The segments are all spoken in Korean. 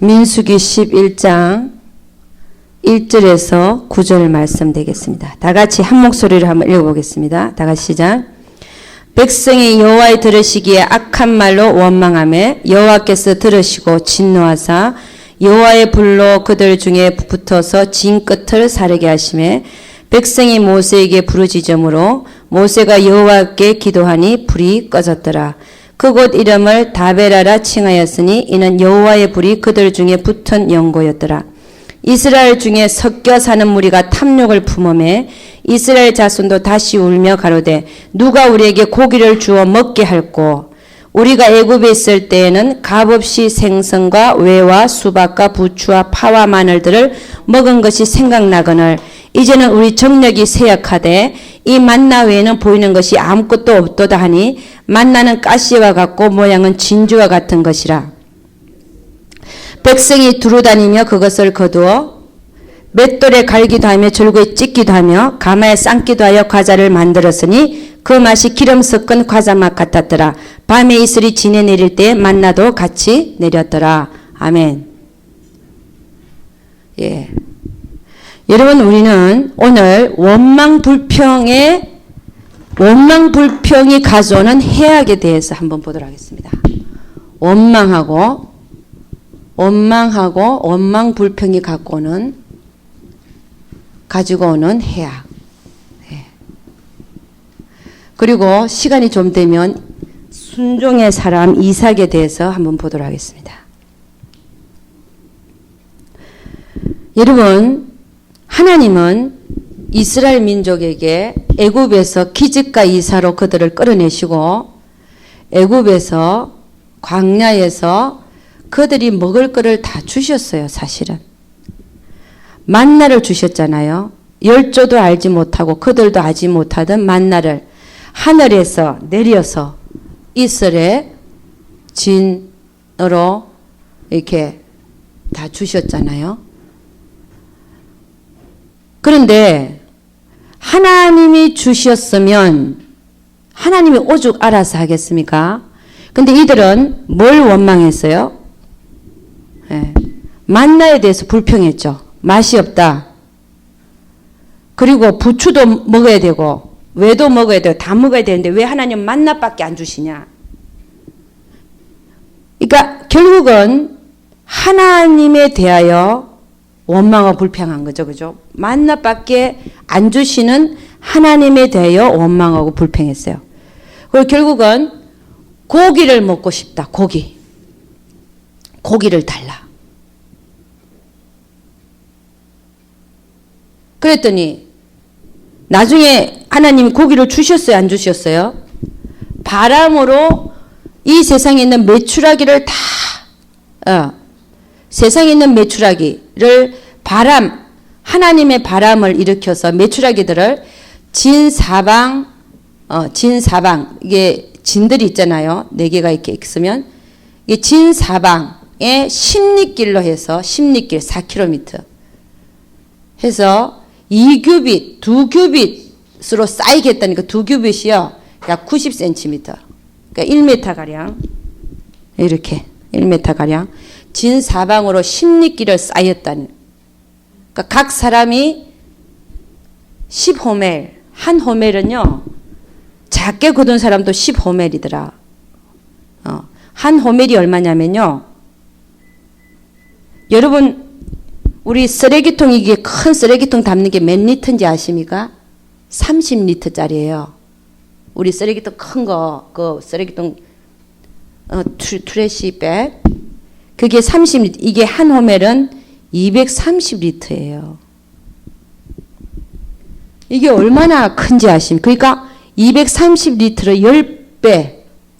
민수기 11장 1절에서 9절 말씀 되겠습니다. 다 같이 한 목소리로 한번 읽어보겠습니다. 다 같이 시작. 백성이 여호와의 들으시기에 악한 말로 원망하며 여호와께서 들으시고 진노하사 여호와의 불로 그들 중에 붙어서 진 끝을 사르게 하시매 백성이 모세에게 부르짖음으로 모세가 여호와께 기도하니 불이 꺼졌더라. 그곳 이름을 다베라라 칭하였으니 이는 여호와의 불이 그들 중에 붙은 연고였더라. 이스라엘 중에 섞여 사는 무리가 탐욕을 품음에 이스라엘 자손도 다시 울며 가로되 누가 우리에게 고기를 주어 먹게 할꼬. 우리가 애굽에 있을 때에는 값없이 생선과 외와 수박과 부추와 파와 마늘들을 먹은 것이 생각나거늘 이제는 우리 정력이 쇠약하되 이 만나 외에는 보이는 것이 아무것도 없도다 하니 만나는 가시와 같고 모양은 진주와 같은 것이라. 백성이 두루다니며 그것을 거두어 맷돌에 갈기도 하며 절구에 찢기도 하며 가마에 삶기도 하여 과자를 만들었으니 그 맛이 기름 섞은 과자 맛 같았더라. 밤에 이슬이 지내 내릴 때 만나도 같이 내렸더라. 아멘. 예. 여러분, 우리는 오늘 원망불평이 가져오는 해악에 대해서 한번 보도록 하겠습니다. 원망하고 원망불평이 가지고 오는 해악. 네. 그리고 시간이 좀 되면 순종의 사람 이삭에 대해서 한번 보도록 하겠습니다. 여러분, 하나님은 이스라엘 민족에게 애굽에서 기칡과 이사로 그들을 끌어내시고 애굽에서 광야에서 그들이 먹을 것을 다 주셨어요. 사실은 만나를 주셨잖아요. 열조도 알지 못하고 그들도 알지 못하던 만나를 하늘에서 내려서 이슬의 진으로 이렇게 다 주셨잖아요. 그런데 하나님이 주셨으면 하나님이 오죽 알아서 하겠습니까? 근데 이들은 뭘 원망했어요? 네. 만나에 대해서 불평했죠. 맛이 없다. 그리고 부추도 먹어야 되고 외도 먹어야 되고 다 먹어야 되는데 왜 하나님 만나밖에 안 주시냐? 그러니까 결국은 하나님에 대하여 원망하고 불평한 거죠. 그죠? 만나밖에 안 주시는 하나님에 대하여 원망하고 불평했어요. 그리고 결국은 고기를 먹고 싶다. 고기를 달라. 그랬더니 나중에 하나님이 고기를 주셨어요? 안 주셨어요? 바람으로 이 세상에 있는 메추라기를 세상에 있는 메추라기를 하나님의 바람을 일으켜서 메추라기들을 진사방, 이게 진들이 있잖아요. 4개가 이렇게 있으면, 이 진사방에 십리길로 해서, 십리길 4km 해서 2규빗, 2규빗으로 쌓이겠다니까 2규빗이요. 약 90cm. 그러니까 1m가량. 이렇게, 1m가량. 진사방으로 십리길을 쌓였다는. 그러니까 각 사람이 10호멜, 한 호멜은요, 작게 거둔 사람도 10호멜이더라. 한 호멜이 얼마냐면요, 여러분, 우리 쓰레기통, 이게 큰 쓰레기통 담는 게 몇 리터인지 아십니까? 30리터짜리예요. 우리 쓰레기통 큰 거, 그 쓰레기통, 트래시백. 그게 30리터, 이게 한 호멜은 230리터예요. 이게 얼마나 큰지 아십니까? 그러니까 230리터를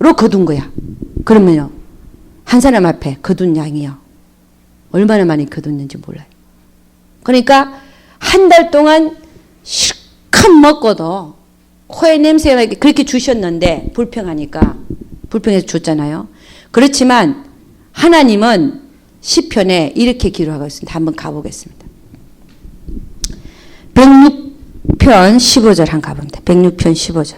10배로 거둔 거야. 그러면요, 한 사람 앞에 거둔 양이요, 얼마나 많이 거뒀는지 몰라요. 그러니까 한 달 동안 실컷 먹고도 코에 냄새가 나게 그렇게 주셨는데 불평해서 줬잖아요. 그렇지만 하나님은 시편에 이렇게 기록하고 있습니다. 한번 가보겠습니다. 106편 15절 한번 가봅니다. 106편 15절.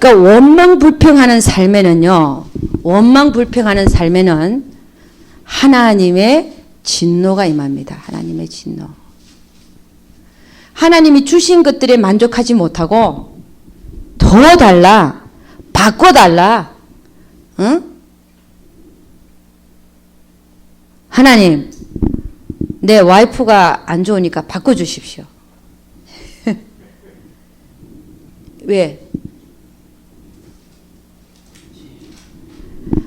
그러니까 원망불평하는 삶에는요, 원망불평하는 삶에는 하나님의 진노가 임합니다. 하나님의 진노. 하나님이 주신 것들에 만족하지 못하고 더 달라, 바꿔달라. 응? 하나님, 내 와이프가 안 좋으니까 바꿔주십시오. 왜?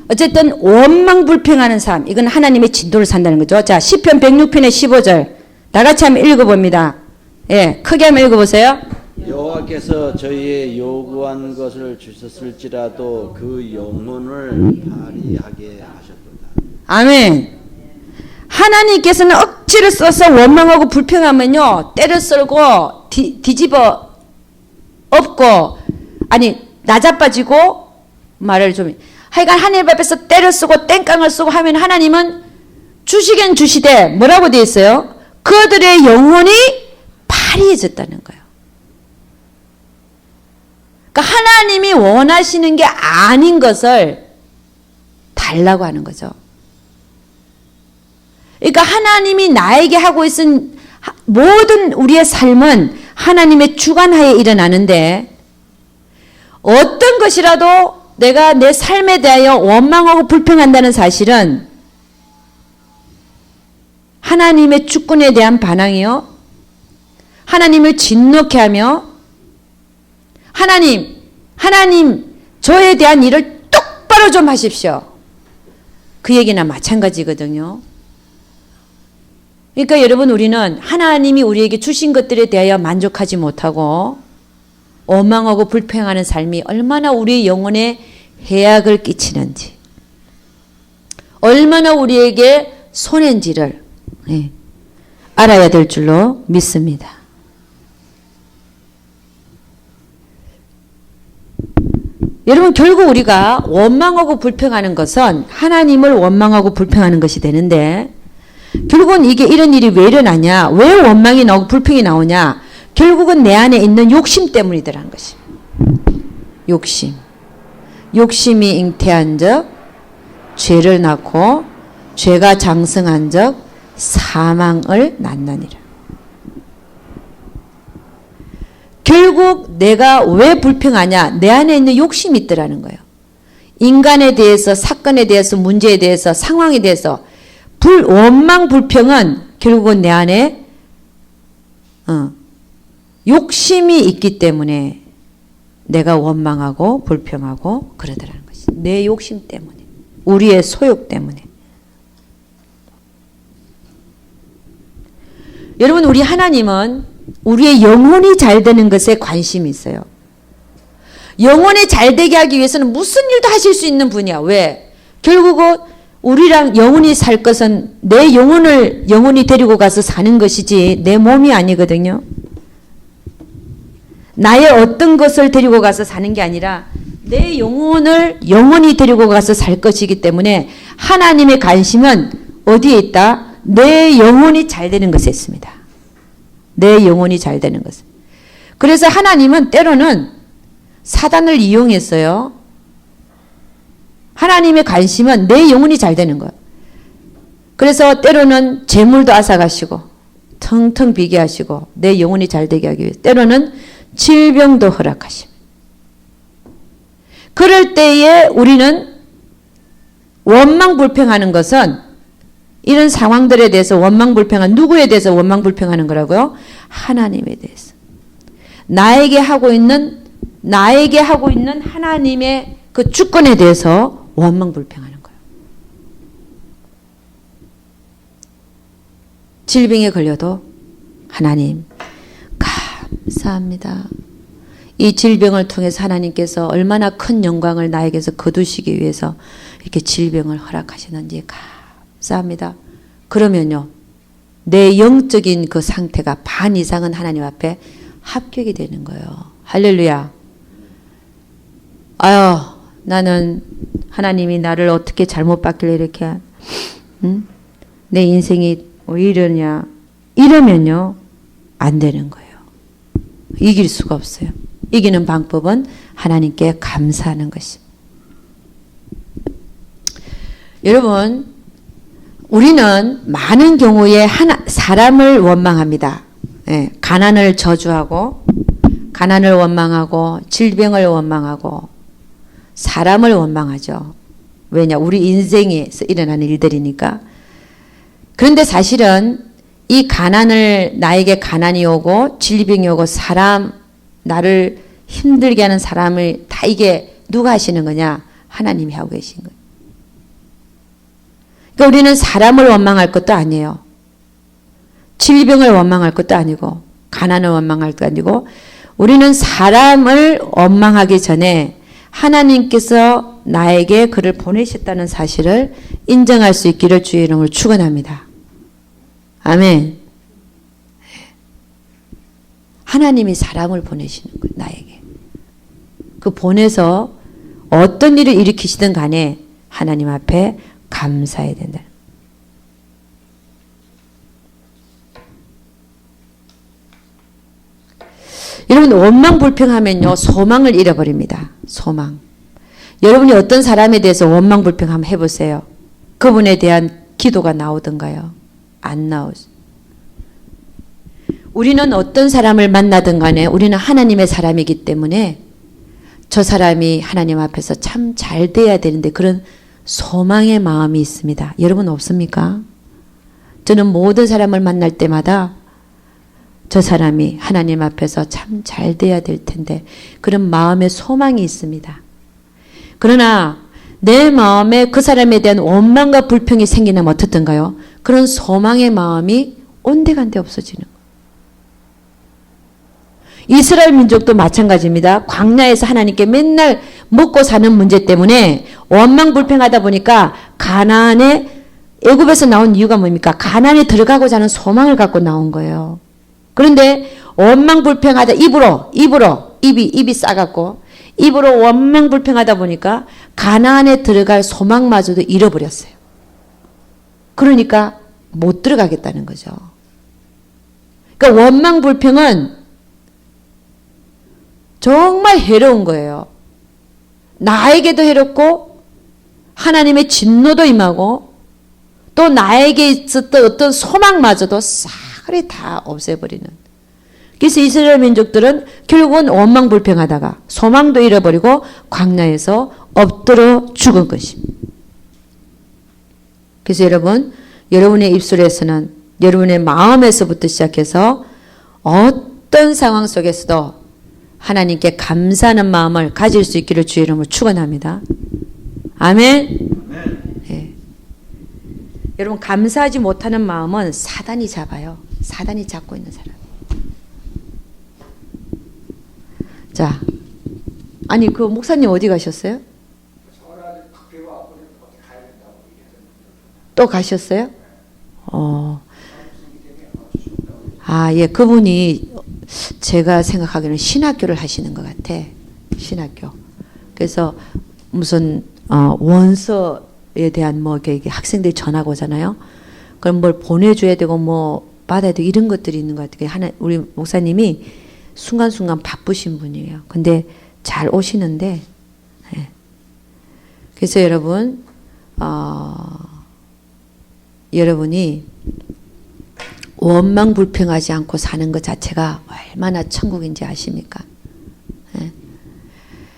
어쨌든 원망불평하는 삶, 이건 하나님의 진도를 산다는 거죠. 자, 시편 106편의 15절 다 같이 한번 읽어봅니다. 예, 크게 한번 읽어보세요. 여호와께서 저희의 요구한 것을 주셨을지라도 그 영혼을 발휘하게 하셨도다. 아멘. 하나님께서는 억지를 써서 원망하고 불평하면요, 때려 썰고 뒤집어 엎고, 아니 나자빠지고, 말을 좀 하여간 하나님 앞에서 때려 쓰고 땡깡을 쓰고 하면 하나님은 주시긴 주시되 뭐라고 되어 있어요? 그들의 영혼이 파리해졌다는 거예요. 그러니까 하나님이 원하시는 게 아닌 것을 달라고 하는 거죠. 그러니까 하나님이 나에게 하고 있은 모든 우리의 삶은 하나님의 주관하에 일어나는데, 어떤 것이라도 내가 내 삶에 대하여 원망하고 불평한다는 사실은 하나님의 주권에 대한 반항이요, 하나님을 진노케 하며 하나님 저에 대한 일을 똑바로 좀 하십시오, 그 얘기나 마찬가지거든요. 그러니까 여러분, 우리는 하나님이 우리에게 주신 것들에 대하여 만족하지 못하고 원망하고 불평하는 삶이 얼마나 우리 영혼에 해악을 끼치는지, 얼마나 우리에게 손해인지를 알아야 될 줄로 믿습니다. 여러분, 결국 우리가 원망하고 불평하는 것은 하나님을 원망하고 불평하는 것이 되는데, 결국은 이게 이런 일이 왜 일어나냐, 왜 원망이 나오고 불평이 나오냐, 결국은 내 안에 있는 욕심 때문이더라는 것입니다. 욕심이 잉태한 적 죄를 낳고, 죄가 장성한 적 사망을 낳느니라. 결국 내가 왜 불평하냐, 내 안에 있는 욕심이 있더라는 거예요. 인간에 대해서, 사건에 대해서, 문제에 대해서, 상황에 대해서 원망 불평은 결국은 내 안에 욕심이 있기 때문에 내가 원망하고 불평하고 그러더라는 것이, 내 욕심 때문에, 우리의 소욕 때문에. 여러분, 우리 하나님은 우리의 영혼이 잘 되는 것에 관심이 있어요. 영혼이 잘 되게 하기 위해서는 무슨 일도 하실 수 있는 분이야. 왜? 결국은 우리랑 영혼이 살 것은 내 영혼이 데리고 가서 사는 것이지 내 몸이 아니거든요. 나의 어떤 것을 데리고 가서 사는 게 아니라 내 영혼이 데리고 가서 살 것이기 때문에 하나님의 관심은 어디에 있다? 내 영혼이 잘 되는 것에 있습니다. 내 영혼이 잘 되는 것. 그래서 하나님은 때로는 사단을 이용했어요. 하나님의 관심은 내 영혼이 잘 되는 것. 그래서 때로는 재물도 앗아가시고 텅텅 비게 하시고 내 영혼이 잘 되게 하기 위해서 때로는 질병도 허락하십니다. 그럴 때에 우리는 원망불평하는 것은 이런 상황들에 대해서 원망불평한, 누구에 대해서 원망불평하는 거라고요? 하나님에 대해서. 나에게 하고 있는 하나님의 그 주권에 대해서 원망불평하는 거예요. 질병에 걸려도 하나님 감사합니다. 이 질병을 통해서 하나님께서 얼마나 큰 영광을 나에게서 거두시기 위해서 이렇게 질병을 허락하시는지 감사합니다. 그러면요, 내 영적인 그 상태가 반 이상은 하나님 앞에 합격이 되는 거예요. 할렐루야. 아유, 나는 하나님이 나를 어떻게 잘못 봤길래 이렇게 내 인생이 왜 이러냐, 이러면요 안 되는 거예요. 이길 수가 없어요. 이기는 방법은 하나님께 감사하는 것입니다. 여러분, 우리는 많은 경우에 사람을 원망합니다. 예, 가난을 저주하고, 가난을 원망하고, 질병을 원망하고, 사람을 원망하죠. 왜냐? 우리 인생에서 일어나는 일들이니까. 그런데 사실은 이 나에게 가난이 오고, 질병이 오고, 나를 힘들게 하는 사람을 다 이게 누가 하시는 거냐? 하나님이 하고 계신 거예요. 그러니까 우리는 사람을 원망할 것도 아니에요. 질병을 원망할 것도 아니고 가난을 원망할 것도 아니고 우리는 사람을 원망하기 전에 하나님께서 나에게 그를 보내셨다는 사실을 인정할 수 있기를 주의 이름으로 축원합니다. 아멘. 하나님이 사람을 보내시는 거예요. 나에게. 그 보내서 어떤 일을 일으키시든 간에 하나님 앞에 감사해야 된다. 여러분, 원망 불평하면요 소망을 잃어버립니다. 소망. 여러분이 어떤 사람에 대해서 원망 불평 한번 해보세요. 그분에 대한 기도가 나오던가요? 안 나오죠. 우리는 어떤 사람을 만나든 간에 우리는 하나님의 사람이기 때문에 저 사람이 하나님 앞에서 참 잘 돼야 되는데 그런 소망의 마음이 있습니다. 여러분 없습니까? 저는 모든 사람을 만날 때마다 저 사람이 하나님 앞에서 참 잘 돼야 될 텐데 그런 마음의 소망이 있습니다. 그러나 내 마음에 그 사람에 대한 원망과 불평이 생기면 어떻던가요? 그런 소망의 마음이 온데간데 없어지는 거예요. 이스라엘 민족도 마찬가지입니다. 광야에서 하나님께 맨날 먹고 사는 문제 때문에 원망 불평하다 보니까 가나안에 애굽에서 나온 이유가 뭡니까? 가나안에 들어가고자 하는 소망을 갖고 나온 거예요. 그런데 원망 불평하다 입이 싸갖고 입으로 원망 불평하다 보니까 가나안에 들어갈 소망마저도 잃어버렸어요. 그러니까 못 들어가겠다는 거죠. 그러니까 원망 불평은 정말 해로운 거예요. 나에게도 해롭고 하나님의 진노도 임하고 또 나에게 있었던 어떤 소망마저도 싹이 다 없애버리는. 그래서 이스라엘 민족들은 결국은 원망 불평하다가 소망도 잃어버리고 광야에서 엎드려 죽은 것입니다. 그래서 여러분의 입술에서는 여러분의 마음에서부터 시작해서 어떤 상황 속에서도 하나님께 감사하는 마음을 가질 수 있기를 주의 이름으로 축원합니다. 아멘. 네. 여러분 감사하지 못하는 마음은 사단이 잡아요. 사단이 잡고 있는 사람. 자, 아니 그 목사님 어디 가셨어요? 또 가셨어요? 예, 그분이 제가 생각하기에는 신학교를 하시는 것 같아. 신학교. 그래서 무슨 원서에 대한 뭐 이렇게 학생들이 전화가 오잖아요. 그럼 뭘 보내줘야 되고 뭐 받아야 되고 이런 것들이 있는 것 같아요. 우리 목사님이 순간순간 바쁘신 분이에요. 근데 잘 오시는데, 예. 그래서 여러분이 원망 불평하지 않고 사는 것 자체가 얼마나 천국인지 아십니까? 예.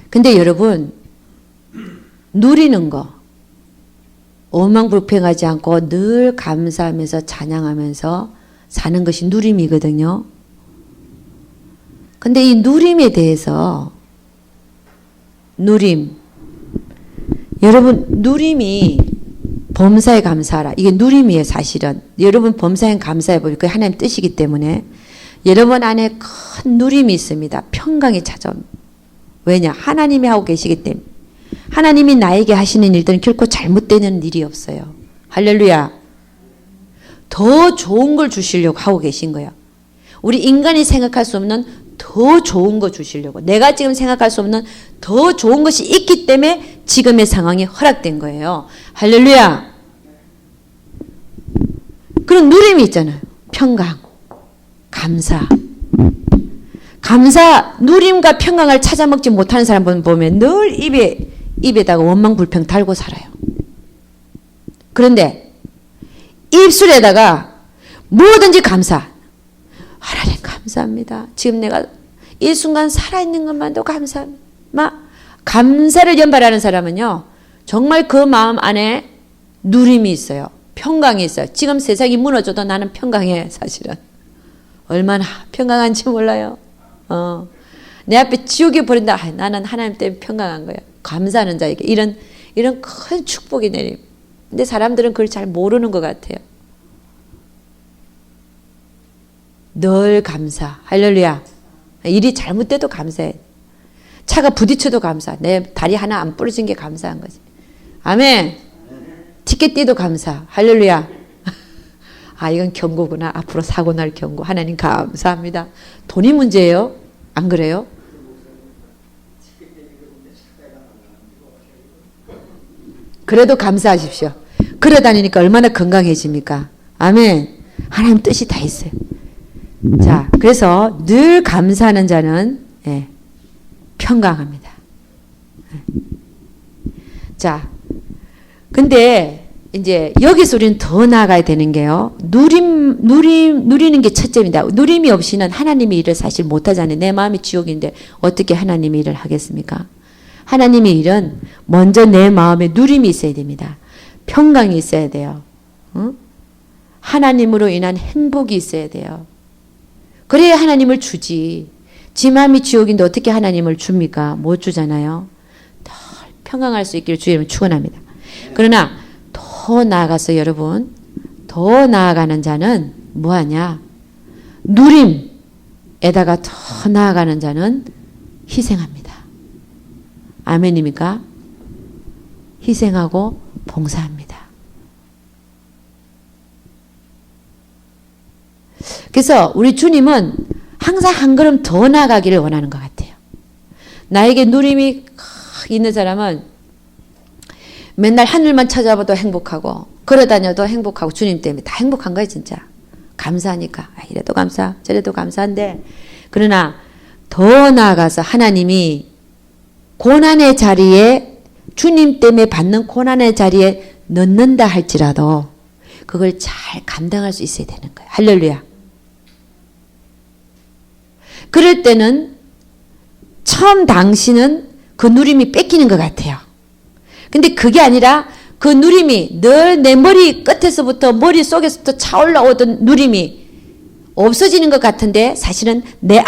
근데 여러분, 누리는 거, 원망 불평하지 않고 늘 감사하면서 찬양하면서 사는 것이 누림이거든요. 근데 이 누림에 대해서, 여러분, 누림이 범사에 감사하라. 이게 누림이에요, 사실은. 여러분 범사에 감사해 보니까 그게 하나님 뜻이기 때문에 여러분 안에 큰 누림이 있습니다. 평강이 찾아옵니다. 왜냐? 하나님이 하고 계시기 때문에. 하나님이 나에게 하시는 일들은 결코 잘못되는 일이 없어요. 할렐루야. 더 좋은 걸 주시려고 하고 계신 거예요. 우리 인간이 생각할 수 없는 더 좋은 거 주시려고. 내가 지금 생각할 수 없는 더 좋은 것이 있기 때문에 지금의 상황이 허락된 거예요. 할렐루야. 그런 누림이 있잖아요. 평강, 감사. 누림과 평강을 찾아 먹지 못하는 사람 보면 늘 입에다가 원망 불평 달고 살아요. 그런데 입술에다가 뭐든지 감사. 하나님 감사합니다. 지금 내가 이 순간 살아있는 것만도 감사합니다. 감사를 연발하는 사람은요, 정말 그 마음 안에 누림이 있어요. 평강이 있어요. 지금 세상이 무너져도 나는 평강해, 사실은. 얼마나 평강한지 몰라요. 내 앞에 지옥이 버린다. 나는 하나님 때문에 평강한 거야. 감사하는 자에게 이런 큰 축복이 내림. 근데 사람들은 그걸 잘 모르는 것 같아요. 늘 감사. 할렐루야. 일이 잘못돼도 감사해. 차가 부딪혀도 감사. 내 다리 하나 안 부러진 게 감사한 거지. 아멘. 티켓띠도 감사. 할렐루야. 이건 경고구나. 앞으로 사고 날 경고. 하나님 감사합니다. 돈이 문제예요? 안 그래요? 그래도 감사하십시오. 걸어 다니니까 얼마나 건강해집니까? 아멘. 하나님 뜻이 다 있어요. 자, 그래서 늘 감사하는 자는 평강합니다. 자, 근데 이제 여기서 우리는 더 나아가야 되는 게요. 누리는 게 첫째입니다. 누림이 없이는 하나님의 일을 사실 못하잖아요. 내 마음이 지옥인데 어떻게 하나님의 일을 하겠습니까? 하나님의 일은 먼저 내 마음에 누림이 있어야 됩니다. 평강이 있어야 돼요. 응? 하나님으로 인한 행복이 있어야 돼요. 그래야 하나님을 주지. 지 마음이 지옥인데 어떻게 하나님을 줍니까? 못 주잖아요. 더 평강할 수 있기를 주의 이름으로 축원합니다. 그러나 더 나아가서 여러분, 더 나아가는 자는 뭐하냐? 누림에다가 더 나아가는 자는 희생합니다. 아멘입니까? 희생하고 봉사합니다. 그래서 우리 주님은 항상 한 걸음 더 나아가기를 원하는 것 같아요. 나에게 누림이 있는 사람은 맨날 하늘만 찾아봐도 행복하고 걸어다녀도 행복하고 주님 때문에 다 행복한 거예요. 진짜 감사하니까. 이래도 감사 저래도 감사한데, 그러나 더 나아가서 하나님이 고난의 자리에, 주님 때문에 받는 고난의 자리에 넣는다 할지라도 그걸 잘 감당할 수 있어야 되는 거예요. 할렐루야. 그럴 때는 처음 당시는 그 누림이 뺏기는 것 같아요. 근데 그게 아니라 그 누림이 늘 내 머리 끝에서부터 머릿속에서부터 차올라오던 누림이 없어지는 것 같은데, 사실은 내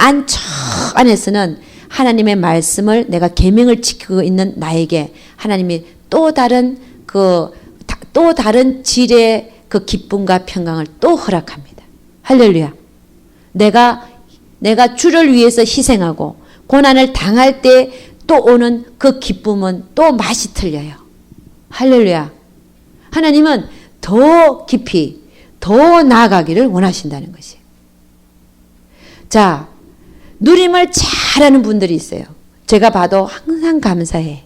안에서는 하나님의 말씀을 내가 계명을 지키고 있는 나에게 하나님이 또 다른 질의 그 기쁨과 평강을 또 허락합니다. 할렐루야. 내가 주를 위해서 희생하고 고난을 당할 때 또 오는 그 기쁨은 또 맛이 틀려요. 할렐루야. 하나님은 더 깊이 더 나아가기를 원하신다는 것이에요. 자, 누림을 잘하는 분들이 있어요. 제가 봐도 항상 감사해.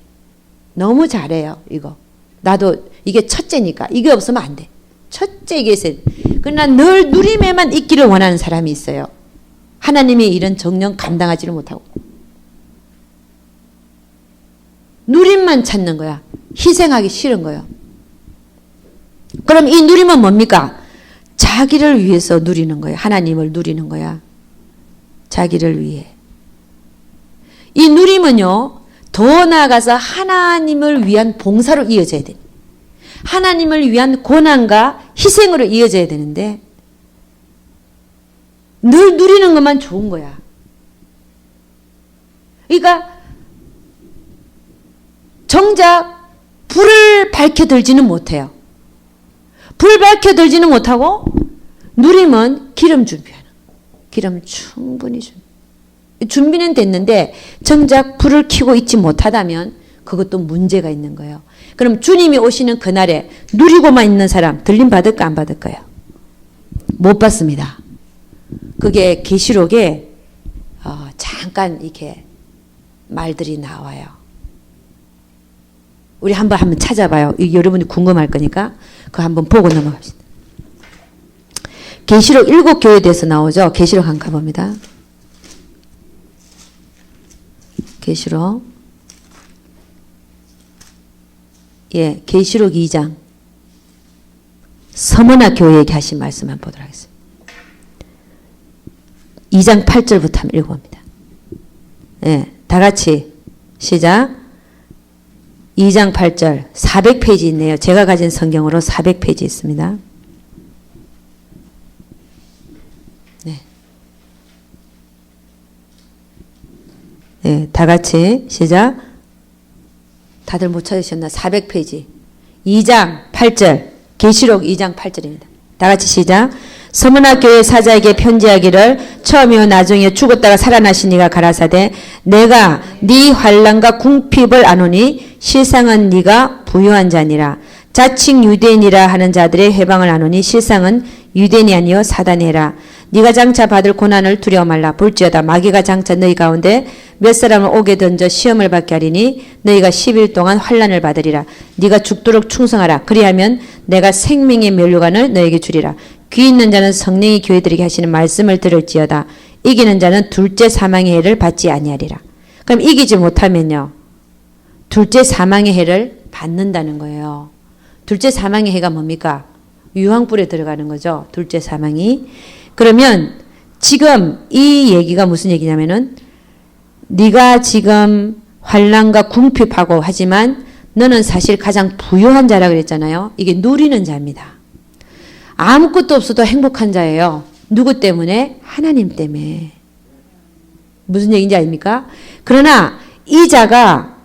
너무 잘해요. 이거 나도 이게 첫째니까 이게 없으면 안 돼. 첫째 이게 있어야 돼. 그러나 늘 누림에만 있기를 원하는 사람이 있어요. 하나님의 일은 정녕 감당하지를 못하고 누림만 찾는 거야. 희생하기 싫은 거예요. 그럼 이 누림은 뭡니까? 자기를 위해서 누리는 거예요. 하나님을 누리는 거야. 자기를 위해. 이 누림은요, 더 나아가서 하나님을 위한 봉사로 이어져야 돼. 하나님을 위한 고난과 희생으로 이어져야 되는데 늘 누리는 것만 좋은 거야. 그러니까 정작 불을 밝혀들지는 못해요. 불 밝혀들지는 못하고 누림은 기름 준비하는 거예요. 기름 충분히 준비는 됐는데 정작 불을 켜고 있지 못하다면 그것도 문제가 있는 거예요. 그럼 주님이 오시는 그날에 누리고만 있는 사람 들림 받을까 안 받을까요? 못 받습니다. 그게 계시록에 잠깐 이렇게 말들이 나와요. 우리 한번 찾아봐요. 여러분이 궁금할 거니까 그거 한번 보고 넘어갑시다. 계시록 7교회에 대해서 나오죠. 계시록 한번 가봅니다. 계시록. 예, 계시록 2장. 서머나 교회에게 하신 말씀 한번 보도록 하겠습니다. 2장 8절부터 한번 읽어봅니다. 예, 다 같이 시작. 2장 8절 400페이지 있네요. 제가 가진 성경으로 400페이지 있습니다. 네. 네, 다 같이 시작. 다들 못 찾으셨나? 400페이지 2장 8절 계시록 2장 8절입니다. 다 같이 시작. 서문화 교회 사자에게 편지하기를 처음이요 나중에 죽었다가 살아나신 이가 가라사대 내가 네 환난과 궁핍을 아노니 실상은 네가 부유한 자니라. 자칭 유대인이라 하는 자들의 해방을 아노니 실상은 유대인이 아니요 사단이 해라. 네가 장차 받을 고난을 두려워 말라. 볼지어다 마귀가 장차 너희 가운데 몇 사람을 오게 던져 시험을 받게 하리니 너희가 10일 동안 환난을 받으리라. 네가 죽도록 충성하라. 그리하면 내가 생명의 면류관을 너에게 주리라. 귀 있는 자는 성령이 교회들에게 하시는 말씀을 들을지어다. 이기는 자는 둘째 사망의 해를 받지 아니하리라. 그럼 이기지 못하면요. 둘째 사망의 해를 받는다는 거예요. 둘째 사망의 해가 뭡니까? 유황불에 들어가는 거죠. 둘째 사망이. 그러면 지금 이 얘기가 무슨 얘기냐면은 네가 지금 환난과 궁핍하고 하지만 너는 사실 가장 부유한 자라 그랬잖아요. 이게 누리는 자입니다. 아무것도 없어도 행복한 자예요. 누구 때문에? 하나님 때문에. 무슨 얘기인지 아닙니까? 그러나 이 자가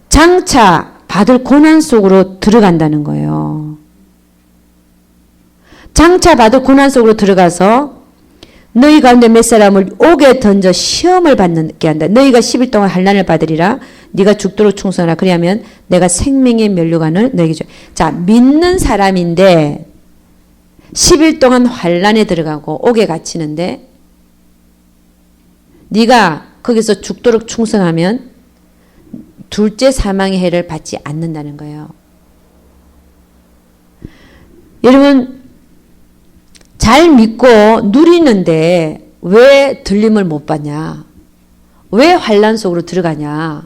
장차 받을 고난 속으로 들어간다는 거예요. 장차 받을 고난 속으로 들어가서 너희 가운데 몇 사람을 옥에 던져 시험을 받게 한다. 너희가 10일 동안 환난을 받으리라. 네가 죽도록 충성하라. 그리하면 내가 생명의 면류관을 너에게 줘. 자, 믿는 사람인데 10일 동안 환난에 들어가고 옥에 갇히는데 네가 거기서 죽도록 충성하면 둘째 사망의 해를 받지 않는다는 거예요. 여러분 잘 믿고 누리는데 왜 들림을 못 받냐? 왜 환난 속으로 들어가냐?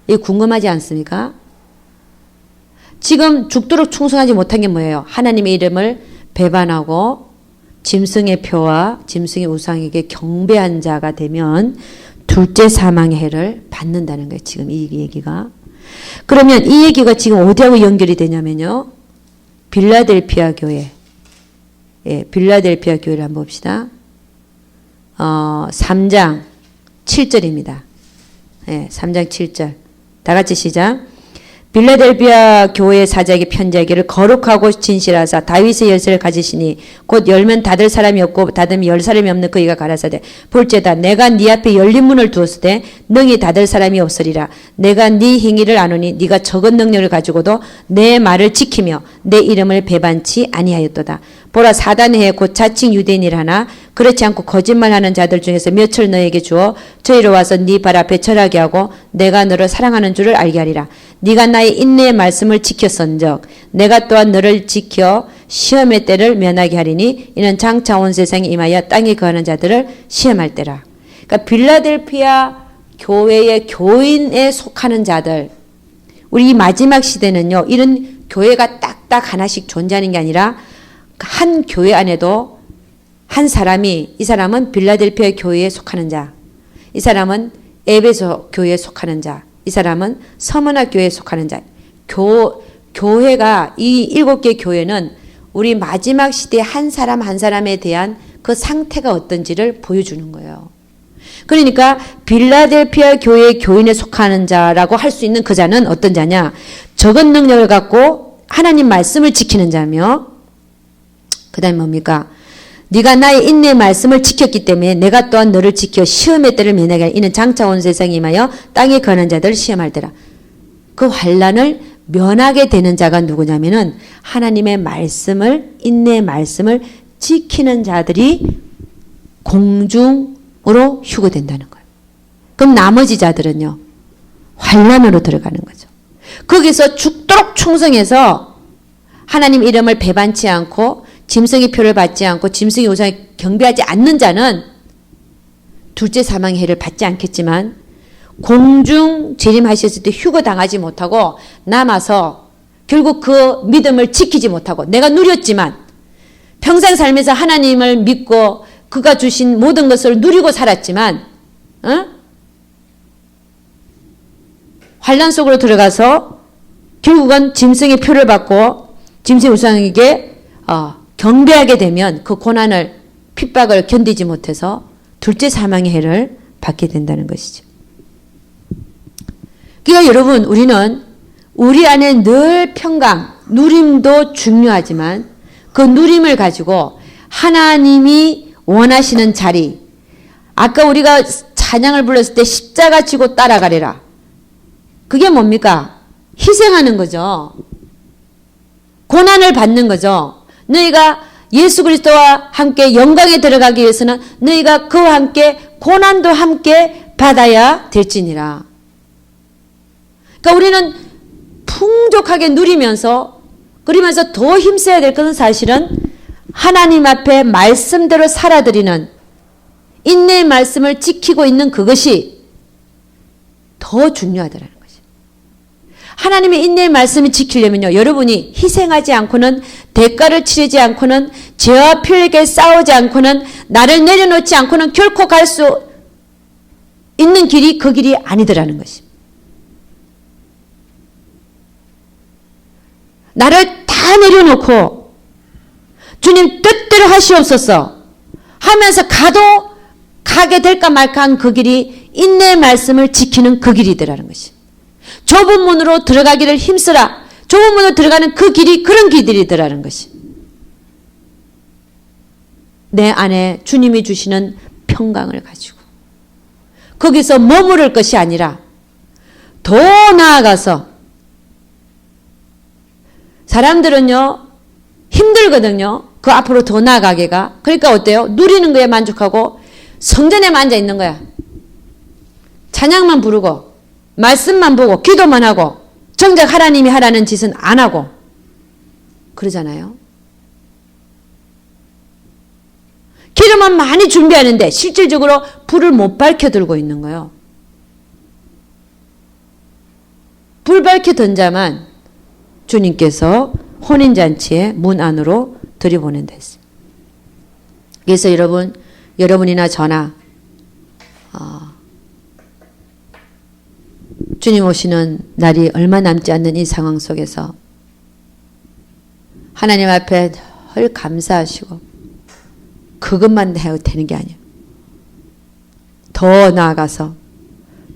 이게 궁금하지 않습니까? 지금 죽도록 충성하지 못한 게 뭐예요? 하나님의 이름을 배반하고 짐승의 표와 짐승의 우상에게 경배한 자가 되면 둘째 사망의 해를 받는다는 거예요. 지금 이 얘기가. 그러면 이 얘기가 지금 어디하고 연결이 되냐면요. 빌라델피아 교회. 예, 빌라델피아 교회를 한번 봅시다. 3장 7절입니다. 예, 3장 7절. 다 같이 시작. 빌라델피아 교회 사자에게 편지하기를 거룩하고 진실하사 다윗의 열쇠를 가지시니 곧 열면 닫을 사람이 없고 닫으면 열 사람이 없는 그이가 가라사대 볼지어다 내가 네 앞에 열린 문을 두었으되 능히 닫을 사람이 없으리라. 내가 네 행위를 아노니 네가 적은 능력을 가지고도 내 말을 지키며 내 이름을 배반치 아니하였도다. 보라 사단의 해 곧 자칭 유대인이라 하나 그렇지 않고 거짓말하는 자들 중에서 몇을 너에게 주어 저희로 와서 네 발 앞에 절하게 하고 내가 너를 사랑하는 줄을 알게 하리라. 네가 나의 인내의 말씀을 지켰은즉 내가 또한 너를 지켜 시험의 때를 면하게 하리니 이는 장차 온 세상에 임하여 땅에 거하는 자들을 시험할 때라. 그러니까 빌라델피아 교회의 교인에 속하는 자들 우리 이 마지막 시대는요. 이런 교회가 딱딱 하나씩 존재하는 게 아니라 한 교회 안에도 한 사람이 이 사람은 빌라델피아 교회에 속하는 자 이 사람은 에베소 교회에 속하는 자 이 사람은 서머나 교회에 속하는 자. 교회가 이 7개 교회는 우리 마지막 시대에 한 사람 한 사람에 대한 그 상태가 어떤지를 보여주는 거예요. 그러니까 빌라델피아 교회의 교인에 속하는 자라고 할 수 있는 그 자는 어떤 자냐? 적은 능력을 갖고 하나님 말씀을 지키는 자며 그 다음에 뭡니까? 네가 나의 인내의 말씀을 지켰기 때문에 내가 또한 너를 지켜 시험의 때를 면하게 하리. 이는 장차 온 세상에 임하여 땅에 거하는 자들을 시험할 때라. 그 환난을 면하게 되는 자가 누구냐면은 하나님의 말씀을 인내의 말씀을 지키는 자들이 공중으로 휴거된다는 거예요. 그럼 나머지 자들은요. 환난으로 들어가는 거죠. 거기서 죽도록 충성해서 하나님 이름을 배반치 않고 짐승의 표를 받지 않고 짐승의 우상에 경배하지 않는 자는 둘째 사망의 해를 받지 않겠지만 공중 재림하셨을 때 휴거 당하지 못하고 남아서 결국 그 믿음을 지키지 못하고 내가 누렸지만 평생 살면서 하나님을 믿고 그가 주신 모든 것을 누리고 살았지만 환란 속으로 들어가서 결국은 짐승의 표를 받고 짐승의 우상에게 경배하게 되면 그 고난을 핍박을 견디지 못해서 둘째 사망의 해를 받게 된다는 것이죠. 그러니까 여러분 우리는 우리 안에 늘 평강, 누림도 중요하지만 그 누림을 가지고 하나님이 원하시는 자리, 아까 우리가 찬양을 불렀을 때 십자가 지고 따라가리라. 그게 뭡니까? 희생하는 거죠. 고난을 받는 거죠. 너희가 예수 그리스도와 함께 영광에 들어가기 위해서는 너희가 그와 함께 고난도 함께 받아야 될지니라. 그러니까 우리는 풍족하게 누리면서 그러면서 더 힘써야 될 것은 사실은 하나님 앞에 말씀대로 살아드리는 인내의 말씀을 지키고 있는 그것이 더 중요하더라는 것이. 하나님의 인내의 말씀을 지키려면요, 여러분이 희생하지 않고는 대가를 치르지 않고는 죄와 피에게 싸우지 않고는 나를 내려놓지 않고는 결코 갈 수 있는 길이 그 길이 아니더라는 것입니다. 나를 다 내려놓고 주님 뜻대로 하시옵소서 하면서 가게 될까 말까 한 그 길이 인내의 말씀을 지키는 그 길이더라는 것이. 좁은 문으로 들어가기를 힘쓰라. 좁은 문으로 들어가는 그 길이 그런 길들이더라는 것이. 내 안에 주님이 주시는 평강을 가지고 거기서 머무를 것이 아니라 더 나아가서 사람들은요 힘들거든요. 그 앞으로 더 나아가기가. 그러니까 어때요? 누리는 거에 만족하고 성전에만 앉아 있는 거야. 찬양만 부르고 말씀만 보고 기도만 하고 정작 하나님이 하라는 짓은 안 하고 그러잖아요. 기름은 많이 준비하는데 실질적으로 불을 못 밝혀 들고 있는 거예요. 불 밝혀 던 자만 주님께서 혼인잔치의 문 안으로 들이보낸다 했습니다. 그래서 여러분이나 저나 주님 오시는 날이 얼마 남지 않는 이 상황 속에서 하나님 앞에 늘 감사하시고 그것만 해도 되는 게 아니에요. 더 나아가서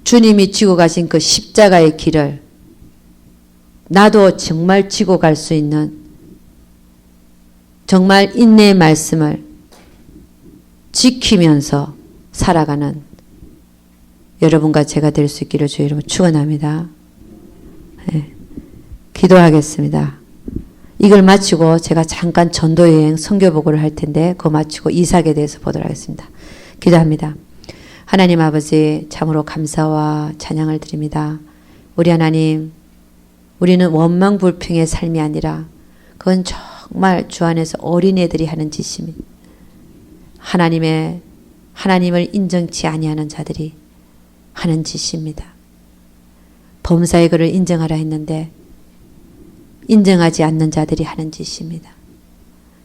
주님이 지고 가신 그 십자가의 길을 나도 정말 지고 갈 수 있는 정말 인내의 말씀을 지키면서 살아가는 여러분과 제가 될 수 있기를 주의 이름으로 축원합니다. 네. 기도하겠습니다. 이걸 마치고 제가 잠깐 전도여행 선교보고를 할 텐데 그거 마치고 이삭에 대해서 보도록 하겠습니다. 기도합니다. 하나님 아버지 참으로 감사와 찬양을 드립니다. 우리 하나님 우리는 원망불평의 삶이 아니라 그건 정말 주 안에서 어린애들이 하는 짓입니다. 하나님을 인정치 아니하는 자들이 하는 짓입니다. 범사의 그를 인정하라 했는데 인정하지 않는 자들이 하는 짓입니다.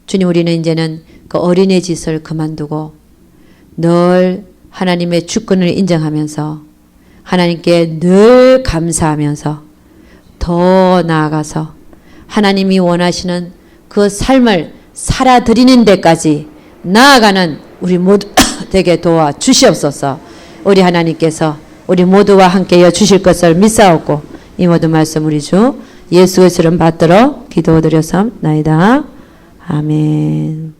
주님 우리는 이제는 그 어린애 짓을 그만두고 늘 하나님의 주권을 인정하면서 하나님께 늘 감사하면서 더 나아가서 하나님이 원하시는 그 삶을 살아드리는 데까지 나아가는 우리 모두 되게 도와 주시옵소서. 우리 하나님께서 우리 모두와 함께 주실 것을 믿사옵고 이 모든 말씀 우리 주 예수 그리스도를 받들어 기도드렸사옵나이다. 아멘.